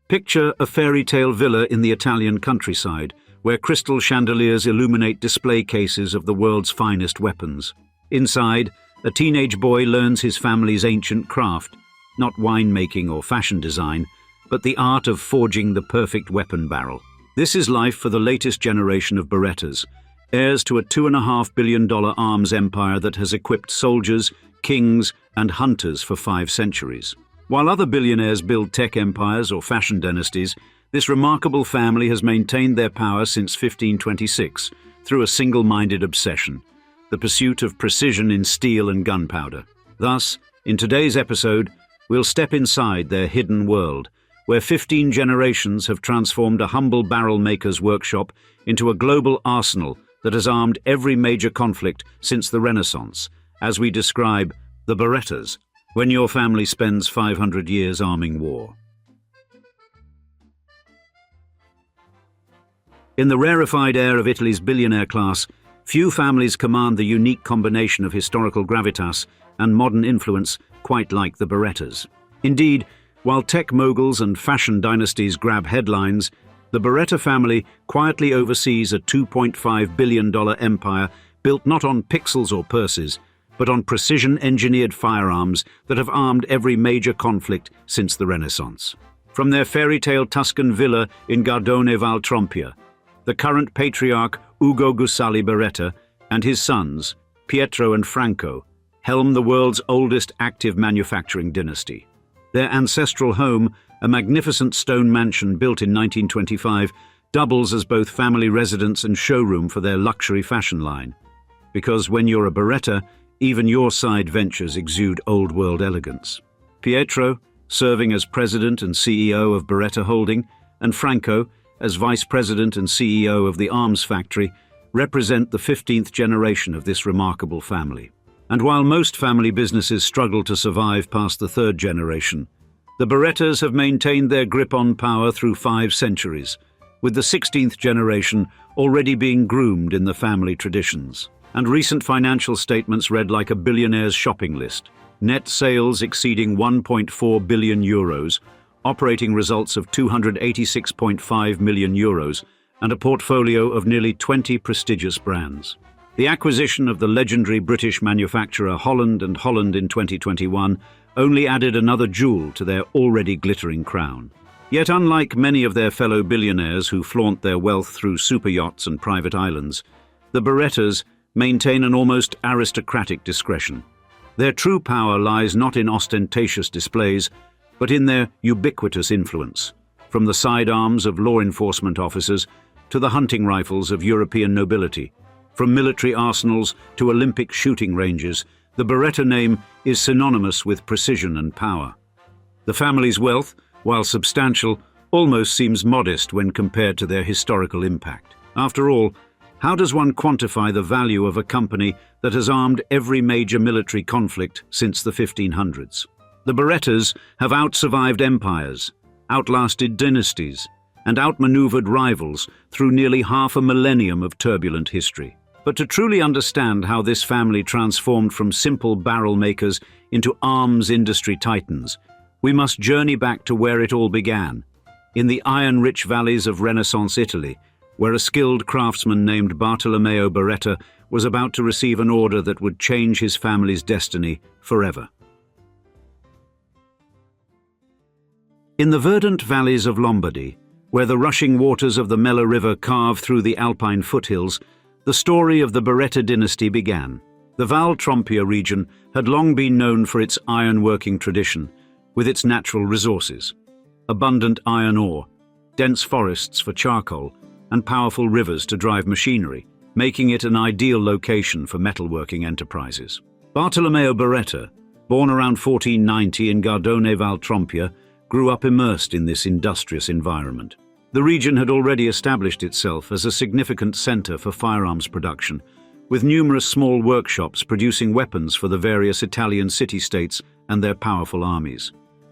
Picture a fairy tale villa in the Italian countryside, where crystal chandeliers illuminate display cases of the world's finest weapons. Inside, a teenage boy learns his family's ancient craft, not winemaking or fashion design, but the art of forging the perfect weapon barrel. This is life for the latest generation of Berettas, heirs to a $2.5 billion arms empire that has equipped soldiers, kings, and hunters for 5 centuries. While other billionaires build tech empires or fashion dynasties, this remarkable family has maintained their power since 1526 through a single-minded obsession: the pursuit of precision in steel and gunpowder. Thus, in today's episode, we'll step inside their hidden world, where 15 generations have transformed a humble barrel maker's workshop into a global arsenal that has armed every major conflict since the Renaissance, as we describe the Berettas, when your family spends 500 years arming war. In the rarefied air of Italy's billionaire class, few families command the unique combination of historical gravitas and modern influence quite like the Berettas. Indeed, while tech moguls and fashion dynasties grab headlines, the Beretta family quietly oversees a $2.5 billion empire built not on pixels or purses, but on precision-engineered firearms that have armed every major conflict since the Renaissance. From their fairy-tale Tuscan villa in Gardone Val Trompia, the current patriarch Ugo Gusali Beretta and his sons, Pietro and Franco, helm the world's oldest active manufacturing dynasty. Their ancestral home, a magnificent stone mansion built in 1925, doubles as both family residence and showroom for their luxury fashion line. Because when you're a Beretta, even your side ventures exude old-world elegance. Pietro, serving as president and CEO of Beretta Holding, and Franco, as vice president and CEO of the arms factory, represent the 15th generation of this remarkable family. And while most family businesses struggle to survive past the 3rd generation, the Berettas have maintained their grip on power through 5 centuries, with the 16th generation already being groomed in the family traditions. And recent financial statements read like a billionaire's shopping list: net sales exceeding €1.4 billion, operating results of €286.5 million, and a portfolio of nearly 20 prestigious brands. The acquisition of the legendary British manufacturer Holland & Holland in 2021 only added another jewel to their already glittering crown. Yet unlike many of their fellow billionaires who flaunt their wealth through super yachts and private islands, the Berettas maintain an almost aristocratic discretion. Their true power lies not in ostentatious displays, but in their ubiquitous influence, from the sidearms of law enforcement officers to the hunting rifles of European nobility. From military arsenals to Olympic shooting ranges, the Beretta name is synonymous with precision and power. The family's wealth, while substantial, almost seems modest when compared to their historical impact. After all, how does one quantify the value of a company that has armed every major military conflict since the 1500s? The Berettas have outsurvived empires, outlasted dynasties, and outmaneuvered rivals through nearly half a millennium of turbulent history. But to truly understand how this family transformed from simple barrel makers into arms industry titans, we must journey back to where it all began, in the iron-rich valleys of Renaissance Italy, where a skilled craftsman named Bartolomeo Beretta was about to receive an order that would change his family's destiny forever. In the verdant valleys of Lombardy, where the rushing waters of the Mella River carve through the Alpine foothills, the story of the Beretta dynasty began. The Val Trompia region had long been known for its iron-working tradition, with its natural resources: abundant iron ore, dense forests for charcoal, and powerful rivers to drive machinery, making it an ideal location for metalworking enterprises. Bartolomeo Beretta, born around 1490 in Gardone Val Trompia, grew up immersed in this industrious environment. The region had already established itself as a significant center for firearms production, with numerous small workshops producing weapons for the various Italian city-states and their powerful armies.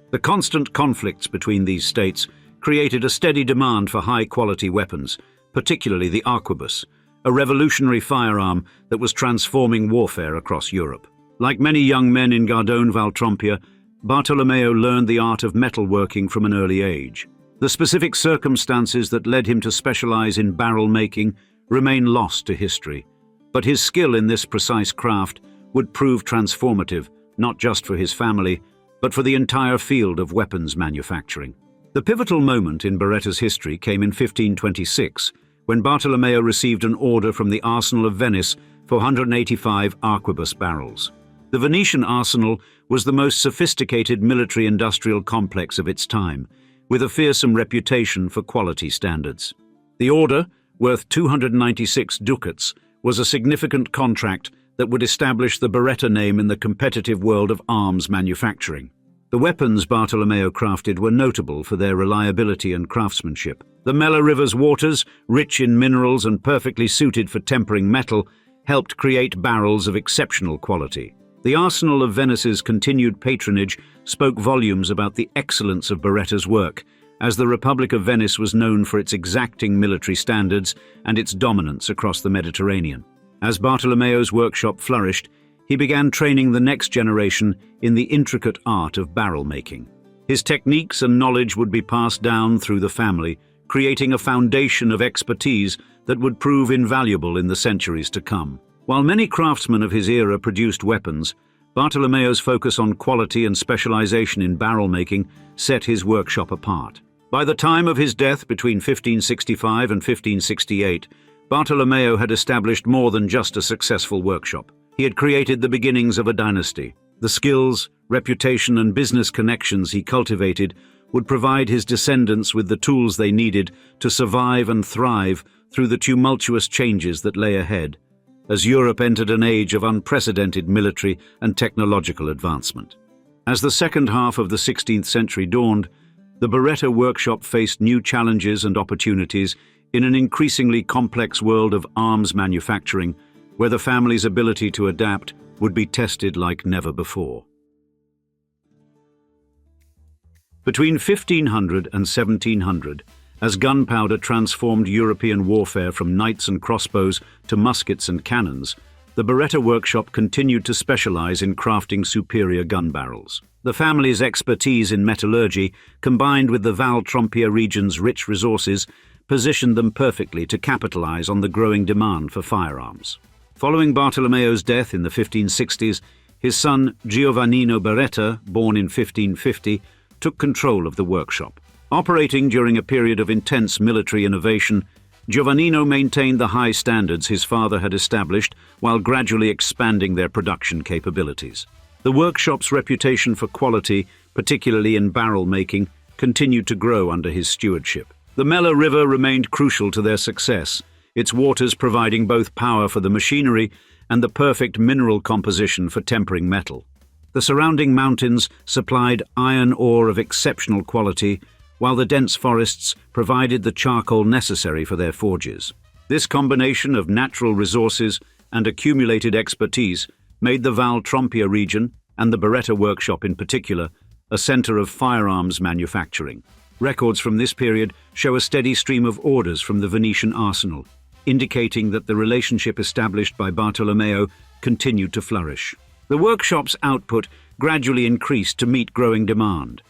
The constant conflicts between these states created a steady demand for high-quality weapons, particularly the arquebus, a revolutionary firearm that was transforming warfare across Europe. Like many young men in Gardone Val Trompia, Bartolomeo learned the art of metalworking from an early age. The specific circumstances that led him to specialize in barrel making remain lost to history, but his skill in this precise craft would prove transformative, not just for his family, but for the entire field of weapons manufacturing. The pivotal moment in Beretta's history came in 1526, when Bartolomeo received an order from the Arsenal of Venice for 185 arquebus barrels. The Venetian arsenal was the most sophisticated military-industrial complex of its time, with a fearsome reputation for quality standards. The order, worth 296 ducats, was a significant contract that would establish the Beretta name in the competitive world of arms manufacturing. The weapons Bartolomeo crafted were notable for their reliability and craftsmanship. The Mella River's waters, rich in minerals and perfectly suited for tempering metal, helped create barrels of exceptional quality. The Arsenal of Venice's continued patronage spoke volumes about the excellence of Beretta's work, as the Republic of Venice was known for its exacting military standards and its dominance across the Mediterranean. As Bartolomeo's workshop flourished, he began training the next generation in the intricate art of barrel making. His techniques and knowledge would be passed down through the family, creating a foundation of expertise that would prove invaluable in the centuries to come. While many craftsmen of his era produced weapons, Bartolomeo's focus on quality and specialization in barrel making set his workshop apart. By the time of his death between 1565 and 1568, Bartolomeo had established more than just a successful workshop. He had created the beginnings of a dynasty. The skills, reputation, and business connections he cultivated would provide his descendants with the tools they needed to survive and thrive through the tumultuous changes that lay ahead, as Europe entered an age of unprecedented military and technological advancement. As the second half of the 16th century dawned, the Beretta workshop faced new challenges and opportunities in an increasingly complex world of arms manufacturing, where the family's ability to adapt would be tested like never before. Between 1500 and 1700, as gunpowder transformed European warfare from knights and crossbows to muskets and cannons, the Beretta workshop continued to specialize in crafting superior gun barrels. The family's expertise in metallurgy, combined with the Val Trompia region's rich resources, positioned them perfectly to capitalize on the growing demand for firearms. Following Bartolomeo's death in the 1560s, his son Giovannino Beretta, born in 1550, took control of the workshop. Operating during a period of intense military innovation, Giovannino maintained the high standards his father had established while gradually expanding their production capabilities. The workshop's reputation for quality, particularly in barrel making, continued to grow under his stewardship. The Mella River remained crucial to their success, its waters providing both power for the machinery and the perfect mineral composition for tempering metal. The surrounding mountains supplied iron ore of exceptional quality, while the dense forests provided the charcoal necessary for their forges. This combination of natural resources and accumulated expertise made the Val Trompia region, and the Beretta workshop in particular, a center of firearms manufacturing. Records from this period show a steady stream of orders from the Venetian arsenal, indicating that the relationship established by Bartolomeo continued to flourish. The workshop's output gradually increased to meet growing demand,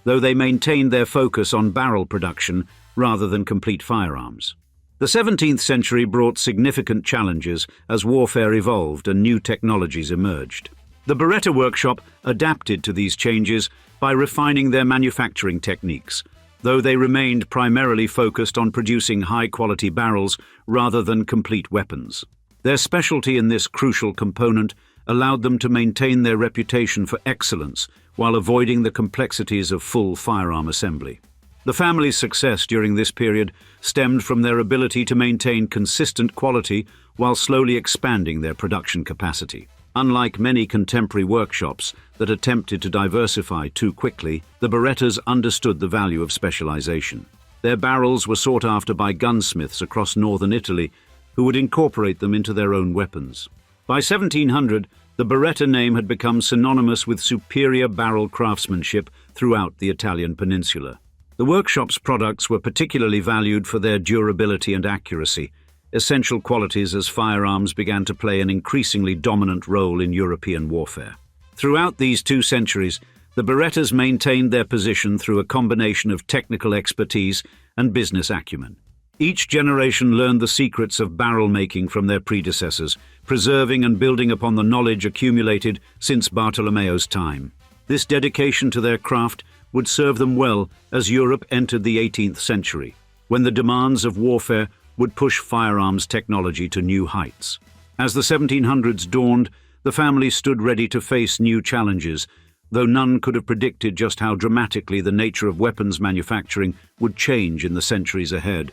though they maintained their focus on barrel production rather than complete firearms. The 17th century brought significant challenges as warfare evolved and new technologies emerged. The Beretta workshop adapted to these changes by refining their manufacturing techniques, though they remained primarily focused on producing high-quality barrels rather than complete weapons. Their specialty in this crucial component allowed them to maintain their reputation for excellence while avoiding the complexities of full firearm assembly. The family's success during this period stemmed from their ability to maintain consistent quality while slowly expanding their production capacity. Unlike many contemporary workshops that attempted to diversify too quickly, the Berettas understood the value of specialization. Their barrels were sought after by gunsmiths across northern Italy, who would incorporate them into their own weapons. By 1700, the Beretta name had become synonymous with superior barrel craftsmanship throughout the Italian peninsula. The workshop's products were particularly valued for their durability and accuracy, essential qualities as firearms began to play an increasingly dominant role in European warfare. Throughout these 2 centuries, The Berettas maintained their position through a combination of technical expertise and business acumen. Each generation learned the secrets of barrel making from their predecessors, preserving and building upon the knowledge accumulated since Bartolomeo's time. This dedication to their craft would serve them well as Europe entered the 18th century, when the demands of warfare would push firearms technology to new heights. As the 1700s dawned, the family stood ready to face new challenges, though none could have predicted just how dramatically the nature of weapons manufacturing would change in the centuries ahead,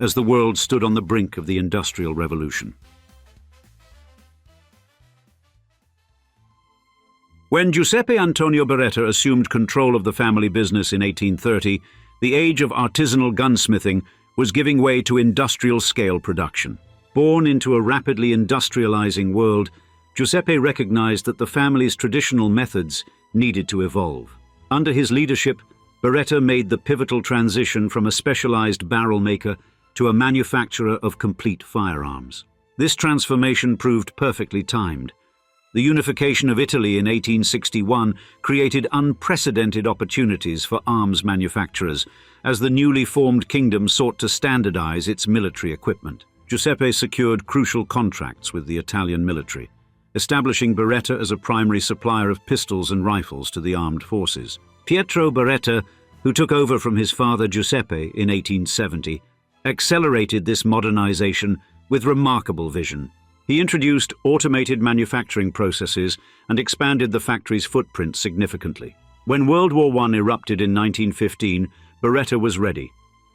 as the world stood on the brink of the Industrial Revolution. When Giuseppe Antonio Beretta assumed control of the family business in 1830, the age of artisanal gunsmithing was giving way to industrial-scale production. Born into a rapidly industrializing world, Giuseppe recognized that the family's traditional methods needed to evolve. Under his leadership, Beretta made the pivotal transition from a specialized barrel maker to a manufacturer of complete firearms. This transformation proved perfectly timed. The unification of Italy in 1861 created unprecedented opportunities for arms manufacturers as the newly formed kingdom sought to standardize its military equipment. Giuseppe secured crucial contracts with the Italian military, establishing Beretta as a primary supplier of pistols and rifles to the armed forces. Pietro Beretta, who took over from his father Giuseppe in 1870, accelerated this modernization with remarkable vision. He introduced automated manufacturing processes and expanded the factory's footprint significantly. When World War I erupted in 1915, Beretta was ready.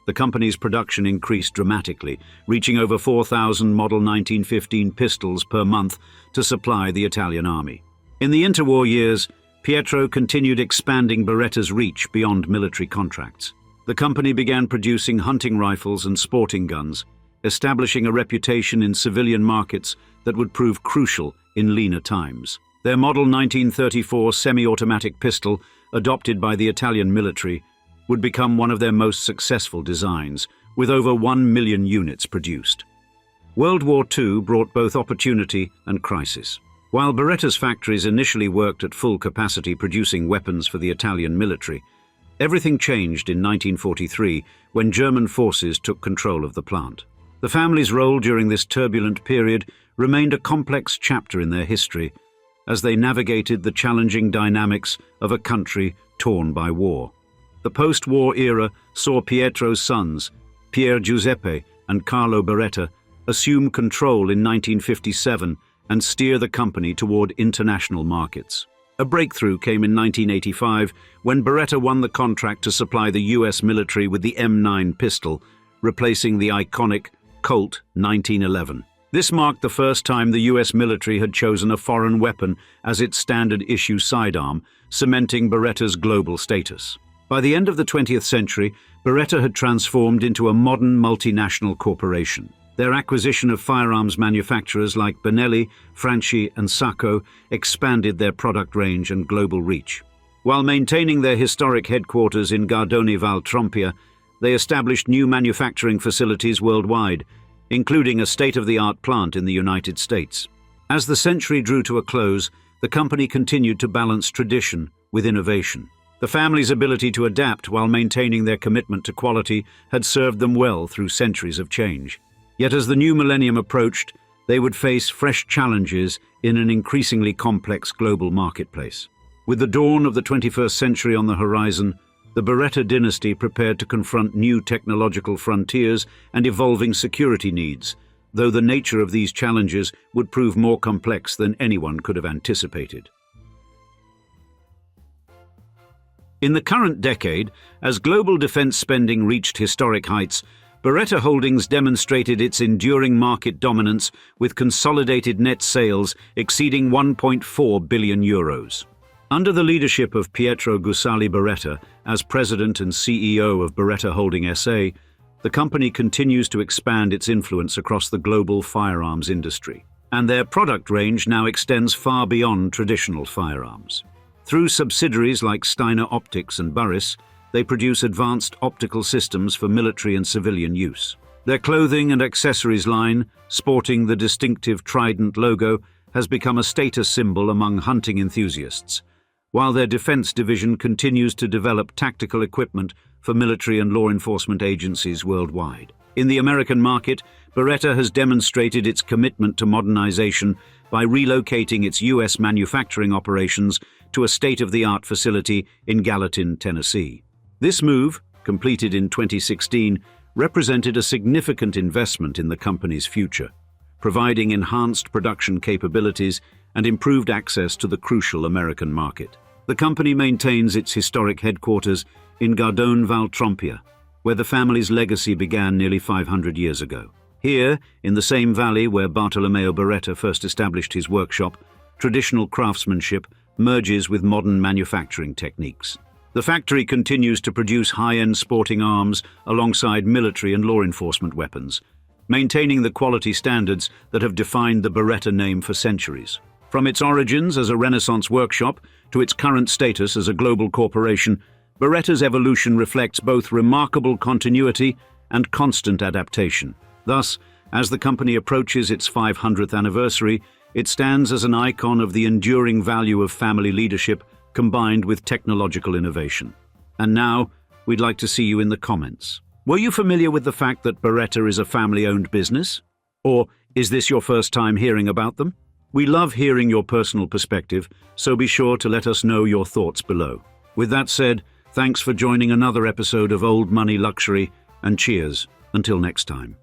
The company's production increased dramatically, reaching over 4,000 Model 1915 pistols per month to supply the Italian army. In the interwar years, Pietro continued expanding Beretta's reach beyond military contracts. The company began producing hunting rifles and sporting guns, establishing a reputation in civilian markets that would prove crucial in leaner times. Their Model 1934 semi-automatic pistol, adopted by the Italian military, would become one of their most successful designs, with over 1 million units produced. World War II brought both opportunity and crisis. While Beretta's factories initially worked at full capacity producing weapons for the Italian military, everything changed in 1943 when German forces took control of the plant. The family's role during this turbulent period remained a complex chapter in their history as they navigated the challenging dynamics of a country torn by war. The post-war era saw Pietro's sons, Pier Giuseppe and Carlo Beretta, assume control in 1957 and steer the company toward international markets. A breakthrough came in 1985 when Beretta won the contract to supply the US military with the M9 pistol, replacing the iconic Colt 1911. This marked the first time the US military had chosen a foreign weapon as its standard-issue sidearm, cementing Beretta's global status. By the end of the 20th century, Beretta had transformed into a modern multinational corporation. Their acquisition of firearms manufacturers like Benelli, Franchi, and Sacco expanded their product range and global reach. While maintaining their historic headquarters in Gardone Val Trompia, they established new manufacturing facilities worldwide, including a state-of-the-art plant in the United States. As the century drew to a close, the company continued to balance tradition with innovation. The family's ability to adapt while maintaining their commitment to quality had served them well through centuries of change. Yet as the new millennium approached, they would face fresh challenges in an increasingly complex global marketplace. With the dawn of the 21st century on the horizon, the Beretta dynasty prepared to confront new technological frontiers and evolving security needs, though the nature of these challenges would prove more complex than anyone could have anticipated. In the current decade, as global defense spending reached historic heights, Beretta Holdings demonstrated its enduring market dominance with consolidated net sales exceeding 1.4 billion euros. Under the leadership of Pietro Gusali Beretta as president and CEO of Beretta Holding SA, the company continues to expand its influence across the global firearms industry, and their product range now extends far beyond traditional firearms. Through subsidiaries like Steiner Optics and Burris, they produce advanced optical systems for military and civilian use. Their clothing and accessories line, sporting the distinctive Trident logo, has become a status symbol among hunting enthusiasts, while their defense division continues to develop tactical equipment for military and law enforcement agencies worldwide. In the American market, Beretta has demonstrated its commitment to modernization by relocating its U.S. manufacturing operations to a state-of-the-art facility in Gallatin, Tennessee. This move, completed in 2016, represented a significant investment in the company's future, providing enhanced production capabilities and improved access to the crucial American market. The company maintains its historic headquarters in Gardone, Valtrompia, where the family's legacy began nearly 500 years ago. Here, in the same valley where Bartolomeo Beretta first established his workshop, traditional craftsmanship merges with modern manufacturing techniques. The factory continues to produce high-end sporting arms alongside military and law enforcement weapons, maintaining the quality standards that have defined the Beretta name for centuries. From its origins as a Renaissance workshop to its current status as a global corporation, Beretta's evolution reflects both remarkable continuity and constant adaptation. Thus, as the company approaches its 500th anniversary, it stands as an icon of the enduring value of family leadership combined with technological innovation. And now, we'd like to see you in the comments. Were you familiar with the fact that Beretta is a family-owned business? Or is this your first time hearing about them? We love hearing your personal perspective, so be sure to let us know your thoughts below. With that said, thanks for joining another episode of Old Money Luxury, and cheers until next time.